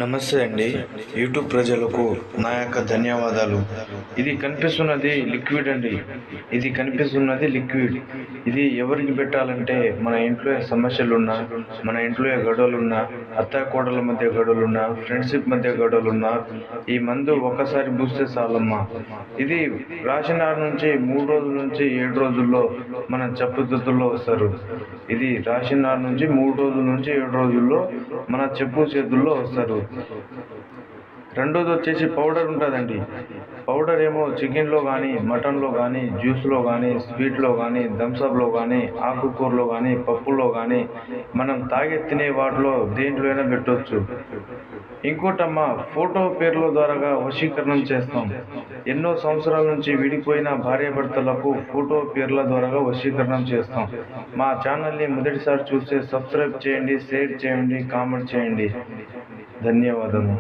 నమస్తే అండి. యూట్యూబ్ ప్రజలకు నా యొక్క ధన్యవాదాలు. ఇది కనిపిస్తున్నది లిక్విడ్ అండి. ఇది కనిపిస్తున్నది లిక్విడ్. ఇది ఎవరికి పెట్టాలంటే మన ఇంట్లో సమస్యలున్నా, మన ఇంట్లో గొడవలున్నా, అత్తాకోడళ్ళ మధ్య గొడవలున్నా, ఫ్రెండ్షిప్ మధ్య గొడవలున్నా ఈ మందు ఒక్కసారి పూస్తే చాలమ్మా. ఇది రాసిన నుంచి 3 రోజుల నుంచి 7 రోజుల్లో మన చెప్పుతుల్లో వస్తారు. ఇది రాసిన నుంచి 3 రోజుల నుంచి 7 రోజుల్లో మన చేతుల్లో వస్తారు. రెండోది వచ్చేసి పౌడర్ ఉంటుందండి. పౌడర్ ఏమో చికెన్లో కానీ, మటన్లో కానీ, జ్యూస్లో కానీ, స్వీట్లో కానీ, థమ్సప్లో కానీ, ఆకుకూరలో కానీ, పప్పులో కానీ, మనం తినే వాటిలో దేంట్లో అయినా పెట్టవచ్చు. ఇంకోటమ్మా, ఫోటో పేర్ల ద్వారా వశీకరణం చేస్తాం. ఎన్నో సంవత్సరాల నుంచి విడిపోయిన భార్యాభర్తలకు ఫోటో పేర్ల ద్వారా వశీకరణం చేస్తాం. మా ఛానల్ని మొదటిసారి చూస్తే సబ్స్క్రైబ్ చేయండి, షేర్ చేయండి, కామెంట్ చేయండి. ధన్యవాదము.